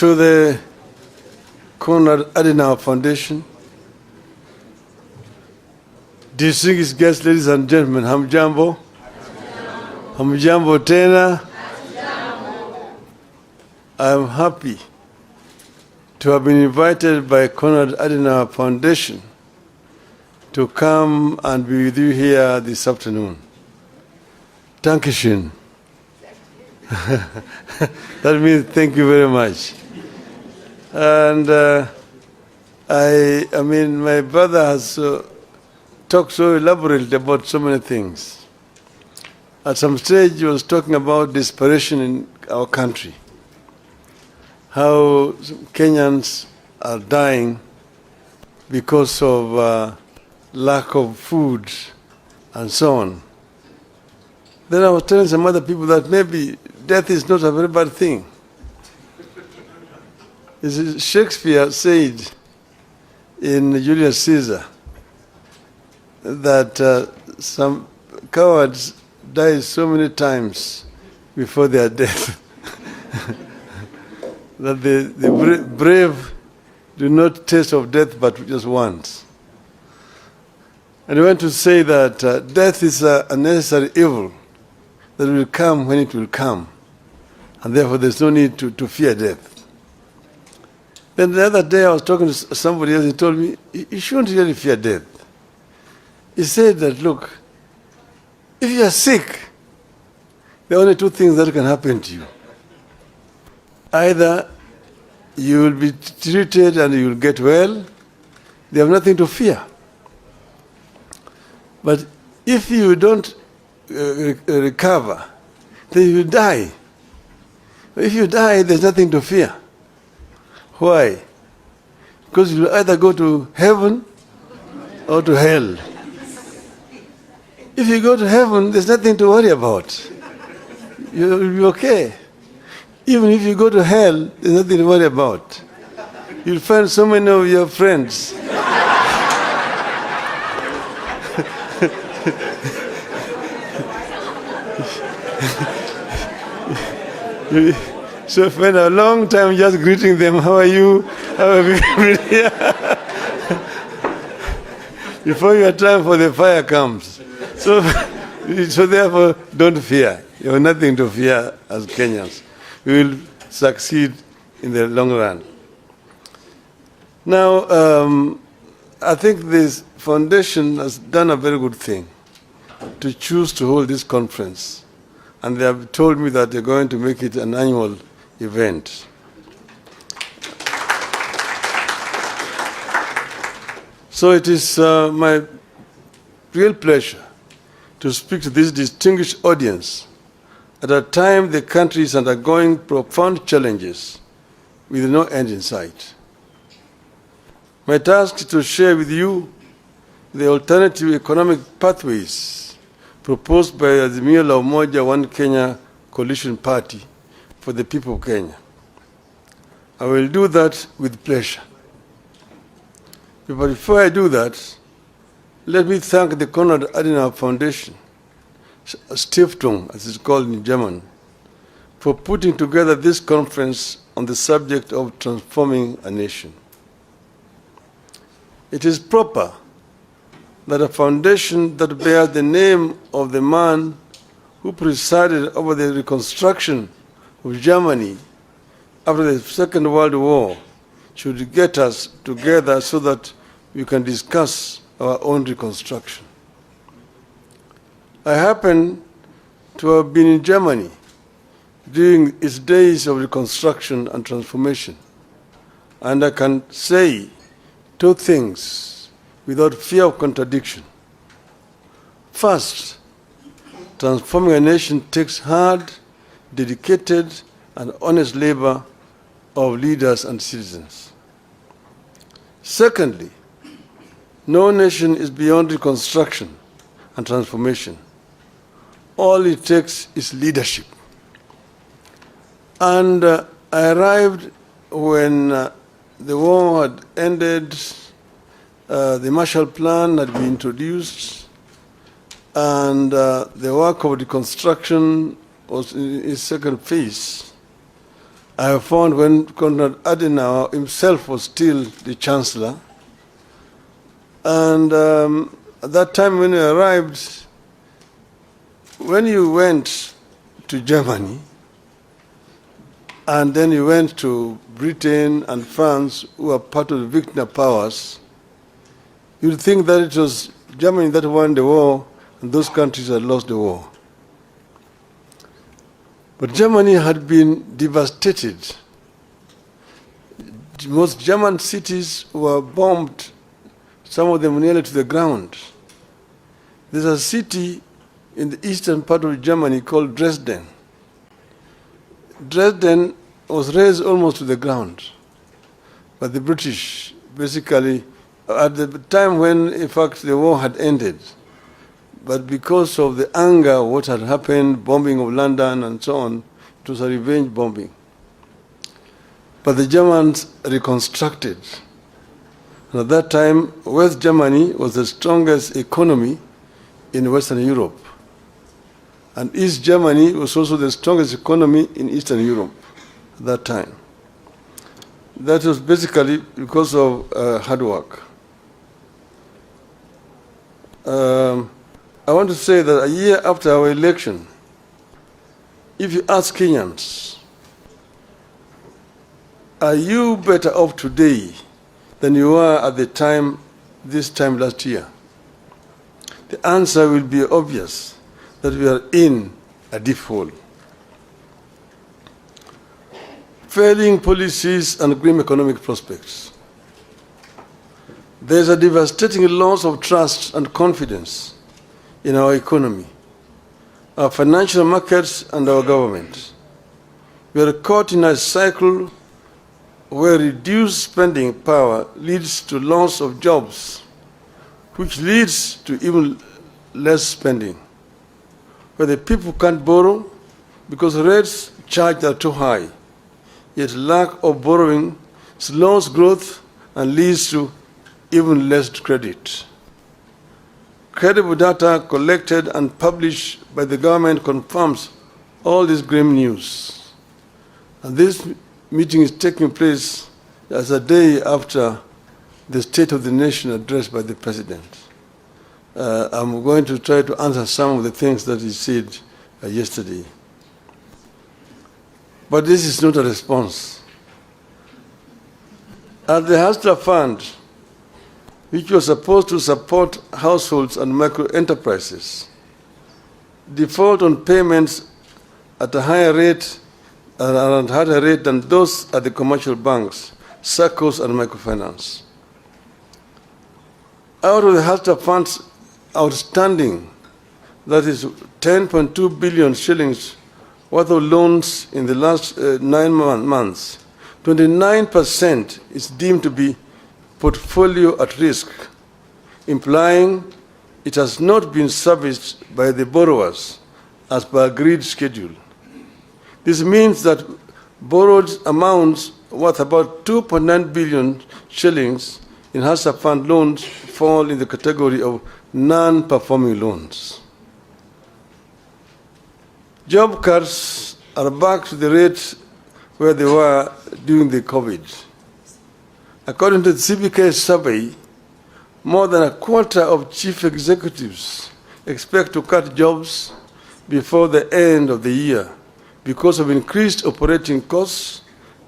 To the Konrad-Adenauer Foundation, distinguished guests, ladies and gentlemen, hamjambo. Hamjambo tena. I am happy to have been invited by Konrad-Adenauer Foundation to come and be with you here this afternoon. Dankeschön. That means thank you very much. And I mean, my brother has talked so elaborately about so many things. At some stage, he was talking about desperation in our country, how Kenyans are dying because of lack of food and so on. Then I was telling some other people that maybe death is not a very bad thing. Shakespeare said in Julius Caesar that some cowards die so many times before their death that the brave do not taste of death but just once. And I want to say that death is a necessary evil that will come when it will come, and therefore there's no need to fear death. Then the other day I was talking to somebody else, he told me, you shouldn't really fear death. He said that, look, if you are sick, there are only two things that can happen to you. Either you will be treated and you will get well, they have nothing to fear. But if you don't recover, then you die. If you die, there's nothing to fear. Why? Because you'll either go to heaven or to hell. If you go to heaven, there's nothing to worry about. You'll be okay. Even if you go to hell, there's nothing to worry about. You'll find so many of your friends. So spend a long time just greeting them. How are you? How are you? Before your time for the fire comes. So therefore, don't fear. You have nothing to fear as Kenyans. We will succeed in the long run. Now, I think this foundation has done a very good thing to choose to hold this conference. And they have told me that they're going to make it an annual event. So it is my real pleasure to speak to this distinguished audience at a time the country is undergoing profound challenges with no end in sight. My task is to share with you the alternative economic pathways proposed by Azimio la Umoja One Kenya Coalition Party for the people of Kenya. I will do that with pleasure. But before I do that, let me thank the Konrad-Adenauer Foundation, Stiftung, as it's called in German, for putting together this conference on the subject of transforming a nation. It is proper that a foundation that bears the name of the man who presided over the reconstruction of Germany after the Second World War should get us together so that we can discuss our own reconstruction. I happen to have been in Germany during its days of reconstruction and transformation, and I can say two things without fear of contradiction. First, transforming a nation takes hard, dedicated, and honest labor of leaders and citizens. Secondly, no nation is beyond reconstruction and transformation. All it takes is leadership. And I arrived when the war had ended, the Marshall Plan had been introduced, and the work of reconstruction was in its second phase. I found when Konrad Adenauer himself was still the chancellor. And at that time when we arrived, when you went to Germany, and then you went to Britain and France, who are part of the victor powers, you'd think that it was Germany that won the war, and those countries had lost the war. But Germany had been devastated. Most German cities were bombed, some of them nearly to the ground. There's a city in the eastern part of Germany called Dresden. Dresden was razed almost to the ground by the British, basically, at the time when, in fact, the war had ended. But because of the anger of what had happened, bombing of London and so on, it was a revenge bombing. But the Germans reconstructed. And at that time, West Germany was the strongest economy in Western Europe. And East Germany was also the strongest economy in Eastern Europe at that time. That was basically because of hard work. I want to say that a year after our election, if you ask Kenyans, are you better off today than you were at the time, this time last year? The answer will be obvious, that we are in a deep hole. Failing policies and grim economic prospects. There's a devastating loss of trust and confidence in our economy, our financial markets, and our government. We are caught in a cycle where reduced spending power leads to loss of jobs, which leads to even less spending, where the people can't borrow because rates charged are too high, yet lack of borrowing slows growth and leads to even less credit. Credible data collected and published by the government confirms all this grim news. And this meeting is taking place as a day after the State of the Nation address by the President. I'm going to try to answer some of the things that he said yesterday. But this is not a response. At the Hustler Fund, which was supposed to support households and micro enterprises, default on payments at a higher rate than those at the commercial banks, circles, and microfinance. Out of the Hustler Fund's outstanding, that is 10.2 billion shillings worth of loans in the last 9 months, 29% is deemed to be portfolio at risk, implying it has not been serviced by the borrowers as per agreed schedule. This means that borrowed amounts worth about 2.9 billion shillings in Hustler Fund loans fall in the category of non-performing loans. Job cuts are back to the rate where they were during the COVID. According to the CBK survey, more than a quarter of chief executives expect to cut jobs before the end of the year because of increased operating costs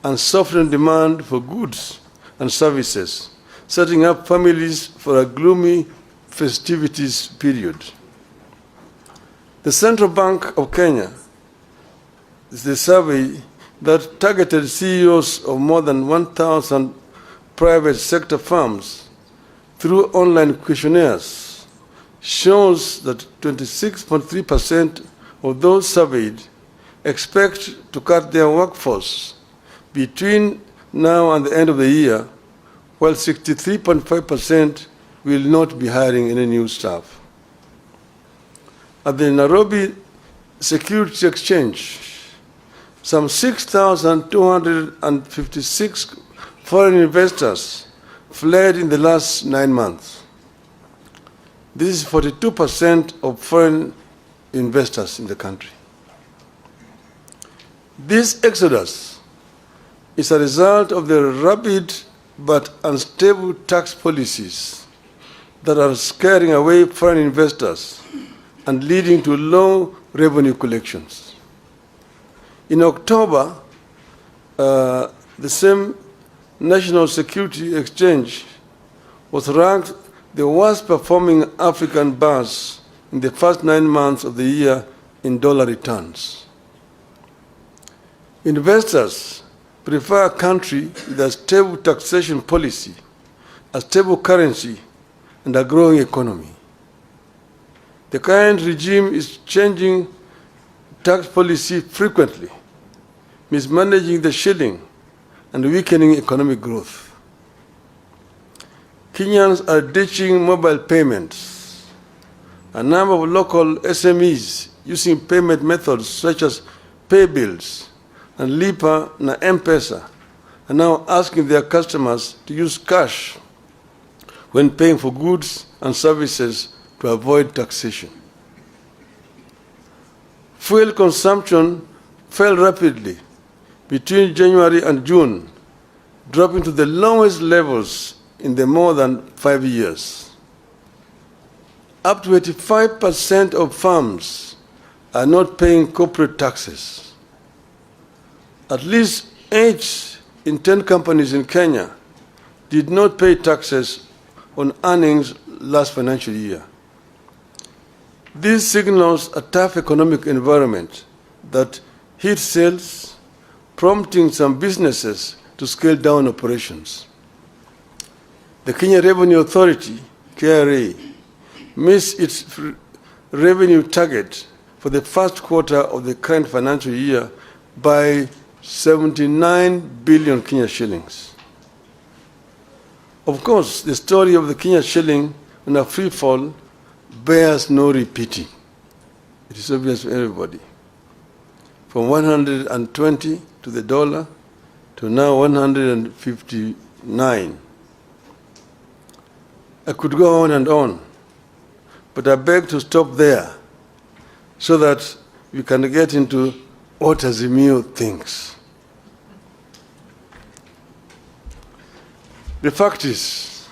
and softening demand for goods and services, setting up families for a gloomy festivities period. The Central Bank of Kenya is the survey that targeted CEOs of more than 1,000 private sector firms through online questionnaires shows that 26.3% of those surveyed expect to cut their workforce between now and the end of the year, while 63.5% will not be hiring any new staff. At the Nairobi Security Exchange, some 6,256 foreign investors fled in the last 9 months. This is 42% of foreign investors in the country. This exodus is a result of the rapid but unstable tax policies that are scaring away foreign investors and leading to low revenue collections. In October, the same National Security Exchange was ranked the worst performing African banks in the first 9 months of the year in dollar returns. Investors prefer a country with a stable taxation policy, a stable currency, and a growing economy. The current regime is changing tax policy frequently, mismanaging the shilling, and weakening economic growth. Kenyans are ditching mobile payments. A number of local SMEs using payment methods such as pay bills and Lipa na Mpesa are now asking their customers to use cash when paying for goods and services to avoid taxation. Fuel consumption fell rapidly between January and June, dropping to the lowest levels in the more than 5 years. Up to 85% of firms are not paying corporate taxes. At least 8 in 10 companies in Kenya did not pay taxes on earnings last financial year. This signals a tough economic environment that hit sales, prompting some businesses to scale down operations. The Kenya Revenue Authority, KRA, missed its revenue target for the first quarter of the current financial year by 79 billion Kenya shillings. Of course, the story of the Kenya shilling on a free fall bears no repeating. It is obvious to everybody. From 120 to the dollar to now 159. I could go on, but I beg to stop there so that we can get into what Azimio thinks. The fact is,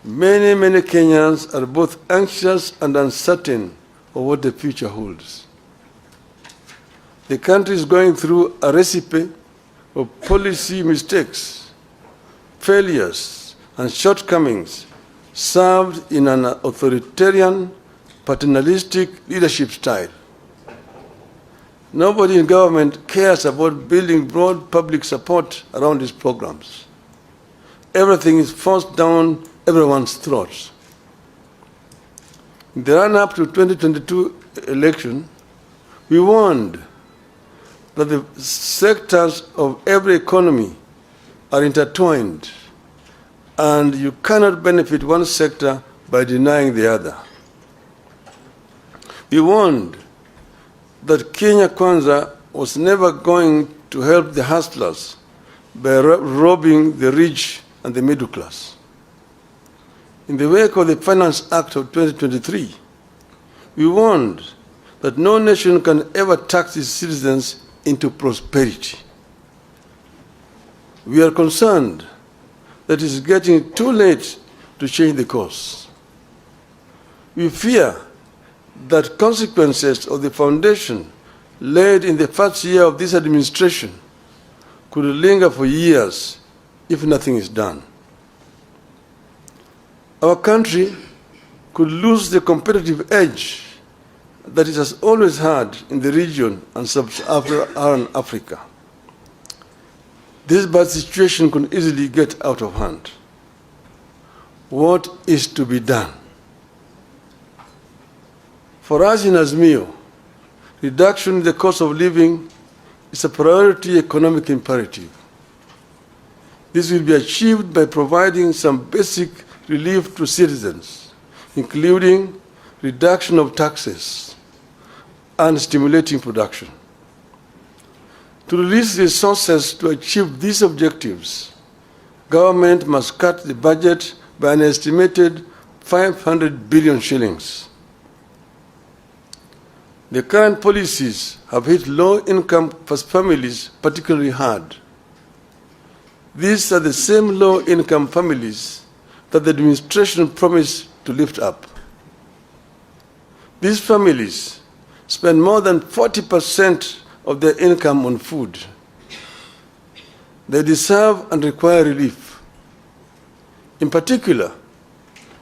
many Kenyans are both anxious and uncertain of what the future holds. The country is going through a recipe of policy mistakes, failures, and shortcomings served in an authoritarian, paternalistic leadership style. Nobody in government cares about building broad public support around these programs. Everything is forced down everyone's throats. In the run-up to 2022 election, we warned that the sectors of every economy are intertwined, and you cannot benefit one sector by denying the other. We warned that Kenya Kwanza was never going to help the hustlers by robbing the rich and the middle class. In the wake of the Finance Act of 2023, we warned that no nation can ever tax its citizens into prosperity. We are concerned that it is getting too late to change the course. We fear that consequences of the foundation laid in the first year of this administration could linger for years if nothing is done. Our country could lose the competitive edge that it has always had in the region and sub-Saharan Africa. This bad situation could easily get out of hand. What is to be done? For us in Azimio, reduction in the cost of living is a priority economic imperative. This will be achieved by providing some basic relief to citizens, including reduction of taxes and stimulating production. To release resources to achieve these objectives, government must cut the budget by an estimated 500 billion shillings. The current policies have hit low-income families particularly hard. These are the same low-income families that the administration promised to lift up. These families spend more than 40% of their income on food. They deserve and require relief. In particular,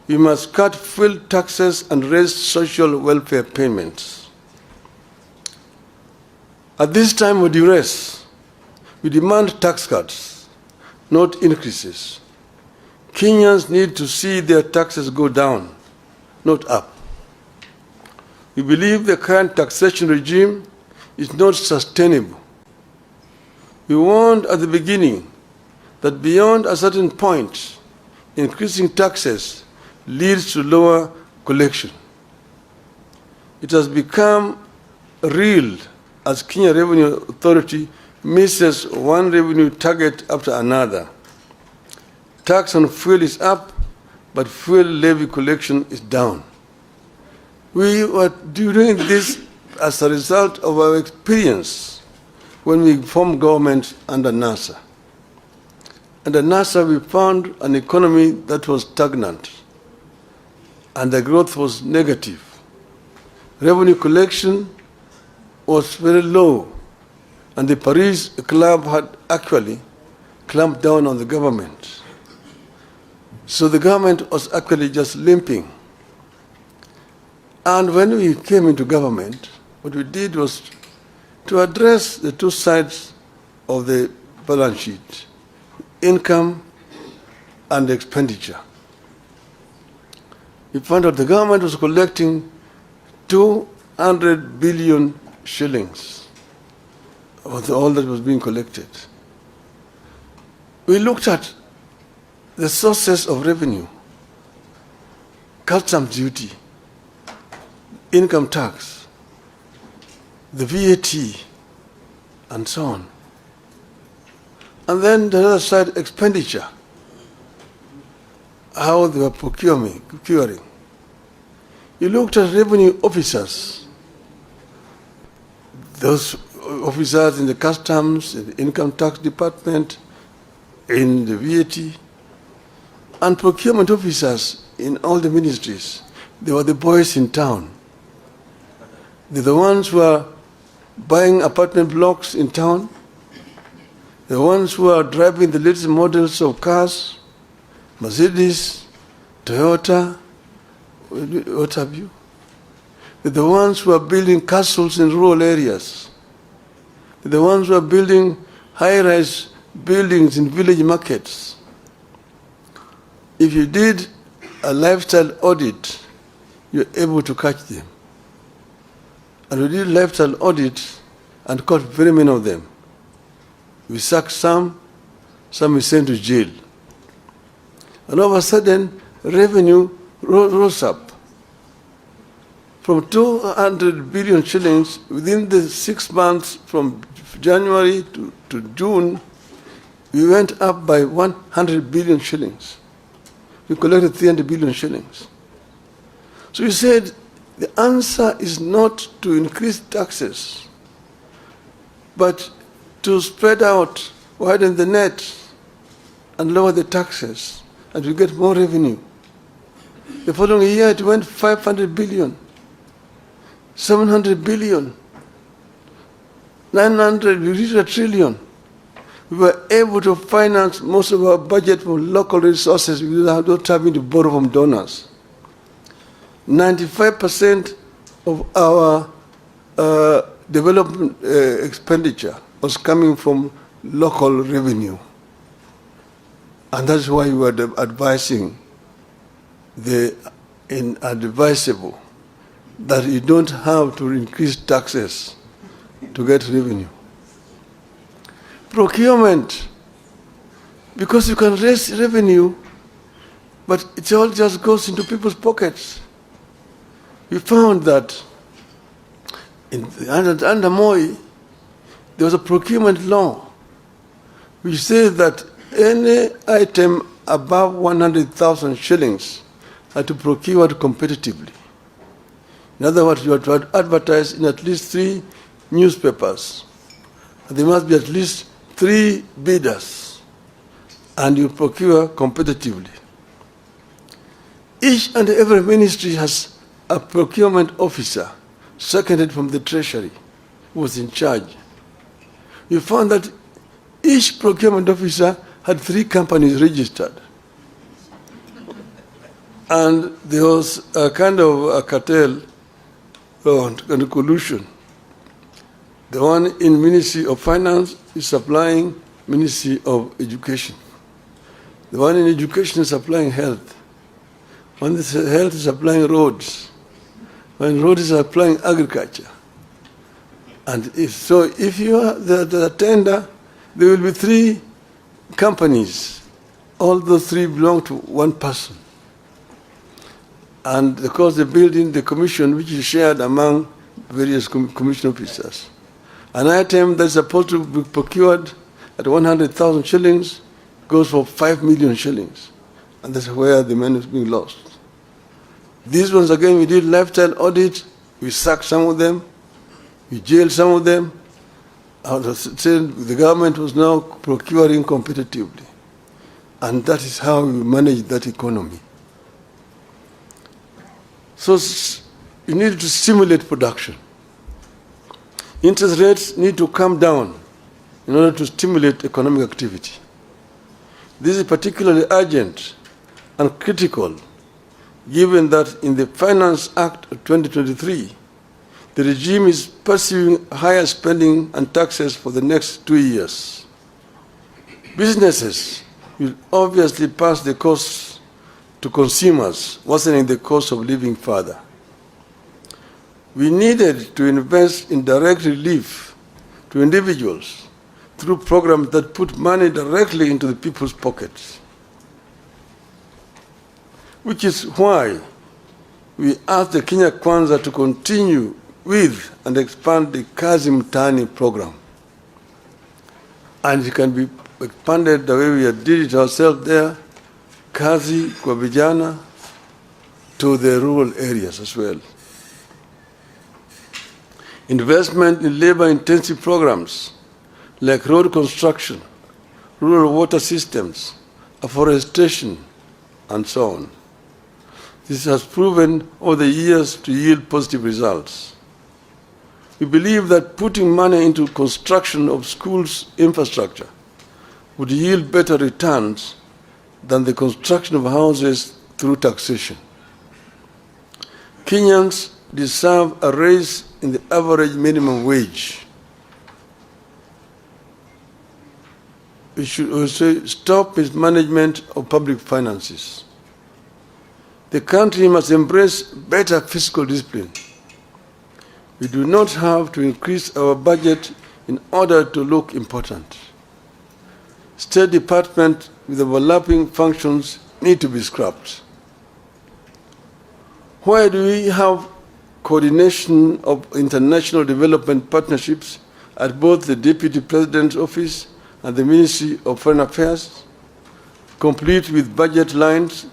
we must cut fuel taxes and raise social welfare payments. At this time of duress, we demand tax cuts, not increases. Kenyans need to see their taxes go down, not up. We believe the current taxation regime is not sustainable. We warned at the beginning that beyond a certain point, increasing taxes leads to lower collection. It has become real as Kenya Revenue Authority misses one revenue target after another. Tax on fuel is up, but fuel levy collection is down. We were doing this as a result of our experience when we formed government under NASA. Under NASA, we found an economy that was stagnant, and the growth was negative. Revenue collection was very low, and the Paris Club had actually clamped down on the government. So the government was actually just limping. And when we came into government, what we did was to address the two sides of the balance sheet, income and expenditure. We found out the government was collecting 200 billion shillings of all that was being collected. We looked at the sources of revenue, customs duty, income tax, the VAT, and so on. And then the other side, expenditure, how they were procuring. You looked at revenue officers, those officers in the customs, in the income tax department, in the VAT, and procurement officers in all the ministries. They were the boys in town. They're the ones who are buying apartment blocks in town, the ones who are driving the latest models of cars, Mercedes, Toyota, what have you. They're the ones who are building castles in rural areas. They're the ones who are building high-rise buildings in village markets. If you did a lifestyle audit, you're able to catch them. And we did lifestyle audits and caught very many of them. We sacked some we sent to jail. And all of a sudden, revenue rose up. From 200 billion shillings, within the 6 months from January to June, we went up by 100 billion shillings. We collected 300 billion shillings. So you said the answer is not to increase taxes, but to spread out, widen the net, and lower the taxes, and we get more revenue. The following year, it went 500 billion, 700 billion, 900, we reached $1 trillion. We were able to finance most of our budget from local resources without having to borrow from donors. 95% of our development expenditure was coming from local revenue. And that's why we were advising the inadvisable that you don't have to increase taxes to get revenue. Procurement, because you can raise revenue, but it all just goes into people's pockets. We found that under Moi, there was a procurement law which says that any item above 100,000 shillings had to procure competitively. In other words, you have to advertise in at least 3 newspapers. And there must be at least 3 bidders. and you procure competitively. Each and every ministry has a procurement officer seconded from the treasury who was in charge. We found that each procurement officer had 3 companies registered. And there was a kind of a cartel and a collusion. The one in Ministry of Finance is supplying Ministry of Education. The one in Education is supplying health. One is health is supplying roads. One road is supplying agriculture. And if you are the tender, there will be 3 companies. All those 3 belong to one person. And of course the building, the commission, which is shared among various commission officers. An item that's supposed to be procured at 100,000 shillings goes for 5 million shillings. And that's where the money is being lost. These ones, again, we did lifestyle audit. We sacked some of them. We jailed some of them. The government was now procuring competitively. And that is how we manage that economy. So you need to stimulate production. Interest rates need to come down in order to stimulate economic activity. This is particularly urgent and critical, given that in the Finance Act of 2023, the regime is pursuing higher spending and taxes for the next 2 years. Businesses will obviously pass the costs to consumers, worsening the cost of living further. We needed to invest in direct relief to individuals through programs that put money directly into the people's pockets. Which is why we asked the Kenya Kwanza to continue with and expand the Kazi program. And it can be expanded the way we did it ourselves there, Kazi kwa vijana, to the rural areas as well. Investment in labor-intensive programs like road construction, rural water systems, afforestation, and so on. This has proven over the years to yield positive results. We believe that putting money into construction of schools' infrastructure would yield better returns than the construction of houses through taxation. Kenyans deserve a raise in the average minimum wage. We should also stop mismanagement of public finances. The country must embrace better fiscal discipline. We do not have to increase our budget in order to look important. State Department with overlapping functions need to be scrapped. Why do we have coordination of international development partnerships at both the Deputy President's Office and the Ministry of Foreign Affairs, complete with budget lines,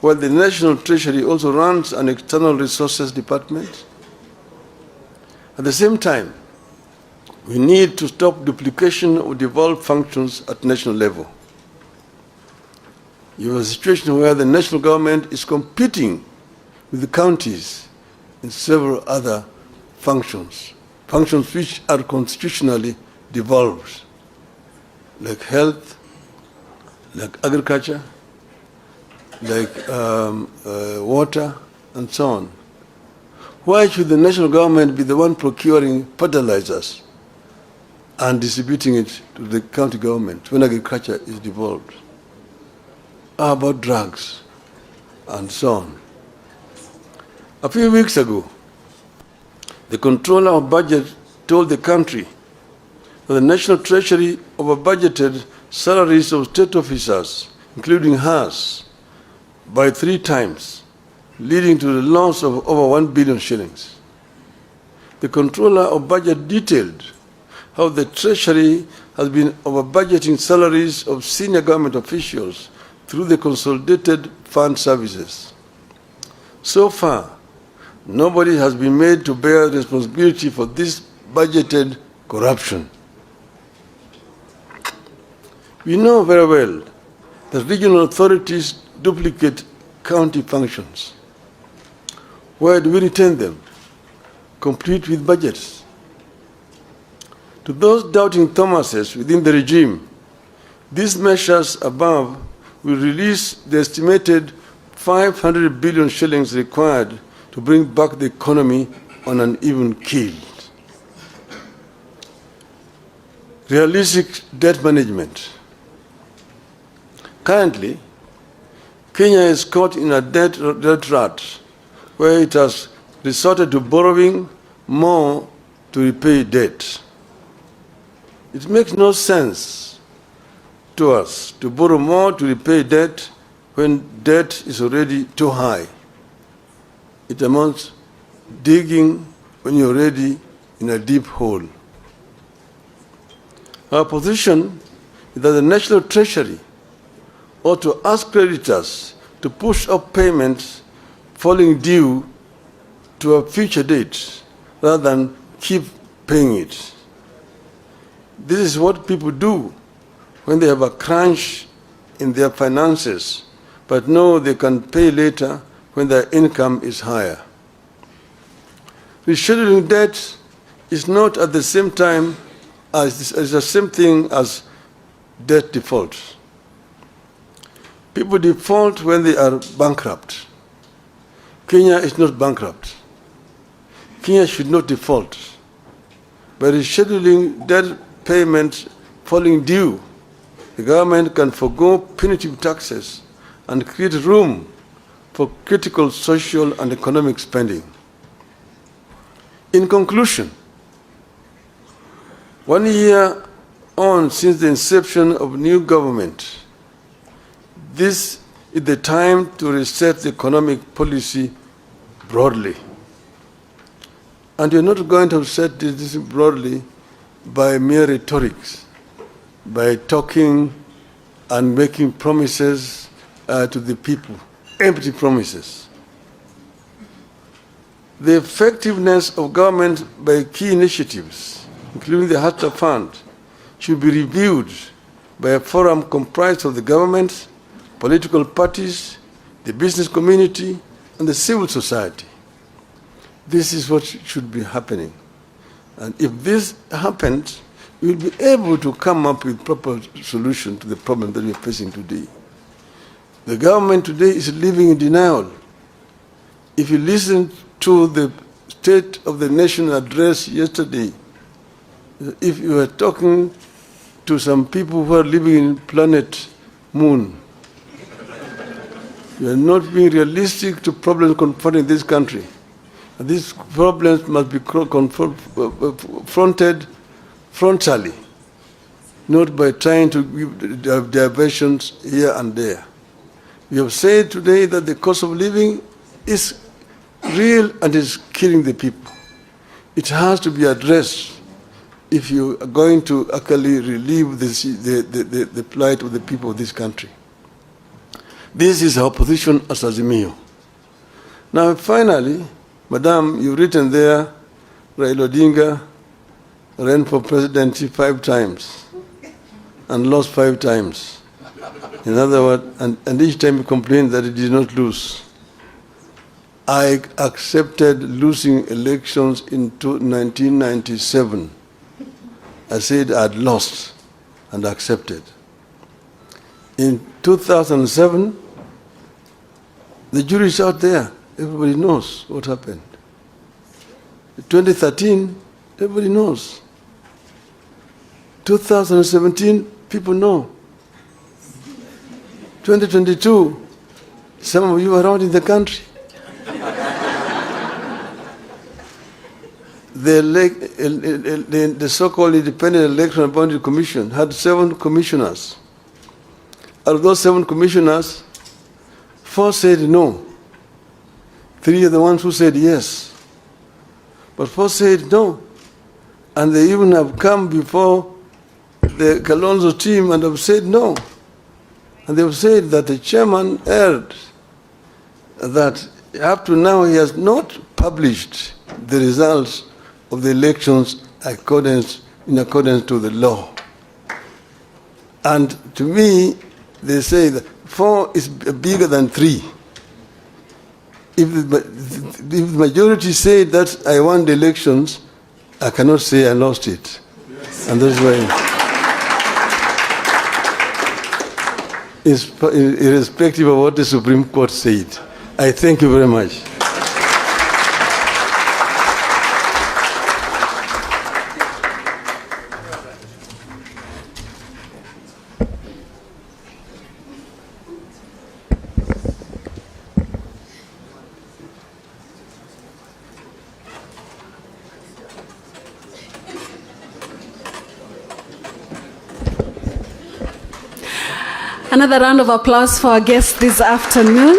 while the National Treasury also runs an external resources department? At the same time, we need to stop duplication of devolved functions at national level. You have a situation where the national government is competing with the counties in several other functions which are constitutionally devolved, like health, like agriculture, like water, and so on. Why should the national government be the one procuring fertilizers and distributing it to the county government when agriculture is devolved? How about drugs and so on? A few weeks ago, the Controller of Budget told the country that the National Treasury over-budgeted salaries of state officers, including hers, by 3 times, leading to the loss of over 1 billion shillings. The Controller of Budget detailed how the Treasury has been over-budgeting salaries of senior government officials through the consolidated fund services. So far, nobody has been made to bear responsibility for this budgeted corruption. We know very well that regional authorities duplicate county functions. Where do we retain them? Complete with budgets. To those doubting Thomases within the regime, these measures above will release the estimated 500 billion shillings required to bring back the economy on an even keel. Realistic debt management. Currently, Kenya is caught in a debt rut where it has resorted to borrowing more to repay debt. It makes no sense to us to borrow more to repay debt when debt is already too high. It amounts digging when you're already in a deep hole. Our position is that the National Treasury ought to ask creditors to push up payments falling due to a future date rather than keep paying it. This is what people do when they have a crunch in their finances, but know they can pay later when their income is higher. Rescheduling debt is not at the same time as the same thing as debt default. People default when they are bankrupt. Kenya is not bankrupt. Kenya should not default. By rescheduling debt payments falling due, the government can forgo punitive taxes and create room for critical social and economic spending. In conclusion, 1 year on since the inception of new government, this is the time to reset the economic policy broadly. And you're not going to set this broadly by mere rhetorics, by talking and making promises to the people, empty promises. The effectiveness of government by key initiatives, including the Hatta Fund, should be reviewed by a forum comprised of the government, political parties, the business community, and the civil society. This is what should be happening. And if this happens, we will be able to come up with proper solution to the problem that we are facing today. The government today is living in denial. If you listen to the State of the Nation address yesterday, if you were talking to some people who are living in planet Moon, you are not being realistic to problems confronting this country. And these problems must be confronted frontally, not by trying to give diversions here and there. We have said today that the cost of living is real and is killing the people. It has to be addressed if you are going to actually relieve the plight of the people of this country. This is our position as azimio. Now, finally, Madam, you've written there, Raila Odinga ran for presidency 5 times and lost 5 times. In other words, and each time he complained that he did not lose. I accepted losing elections in 1997. I said I'd lost and accepted. In 2007, the jury is out there. Everybody knows what happened. In 2013, everybody knows. 2017, people know. 2022, some of you are around in the country. The so-called Independent Election and Boundary Commission had 7 commissioners. Out of those 7 commissioners, 4 said no. 3 are the ones who said yes. But 4 said no. And they even have come before the Kalonzo team and have said no. And they've said that the chairman erred, that up to now he has not published the results of the elections in accordance to the law. And to me, they say that 4 is bigger than 3. If the majority say that I won the elections, I cannot say I lost it. Yes. And that's why, irrespective of what the Supreme Court said, I thank you very much. Another round of applause for our guests this afternoon.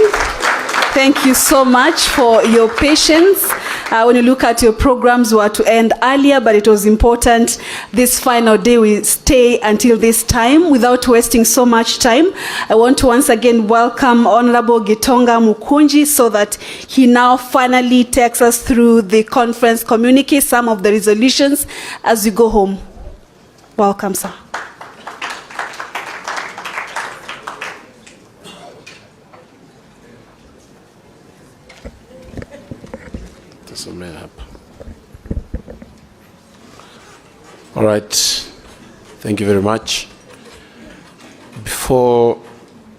Thank you so much for your patience. When you look at your programs were to end earlier, but it was important this final day we stay until this time without wasting so much time. I want to once again welcome Honorable Gitonga Mukunji so that he now finally takes us through the conference communique, some of the resolutions as we go home. Welcome, sir. All right, thank you very much. Before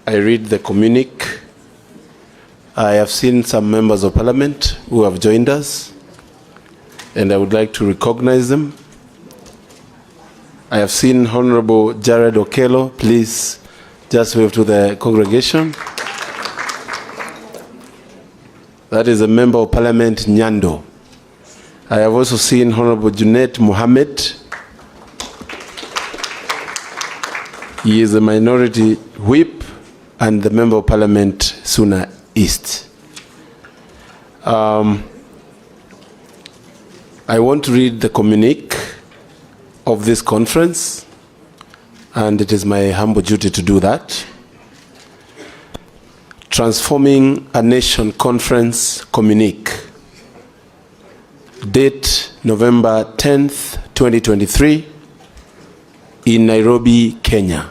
I read the communique, I have seen some members of parliament who have joined us, and I would like to recognize them. I have seen Honorable Jared Okello. Please just wave to the congregation. That is a member of parliament, Nyando. I have also seen Honorable Junet Mohammed. He is a minority whip and the member of parliament, Suna East. I want to read the communique of this conference, and it is my humble duty to do that. Transforming a Nation Conference Communique. Date November 10th, 2023, in Nairobi, Kenya.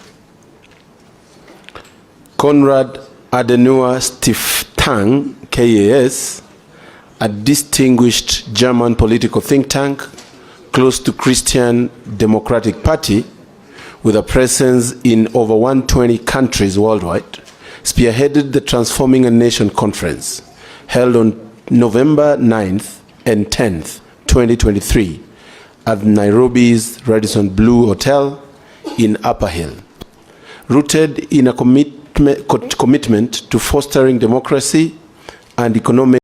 Konrad Adenauer Stiftung, KAS, a distinguished German political think tank close to Christian Democratic Party with a presence in over 120 countries worldwide, spearheaded the Transforming a Nation Conference held on November 9th and 10th, 2023 at Nairobi's Radisson Blu Hotel in Upper Hill. Rooted in a commitment to fostering democracy and economic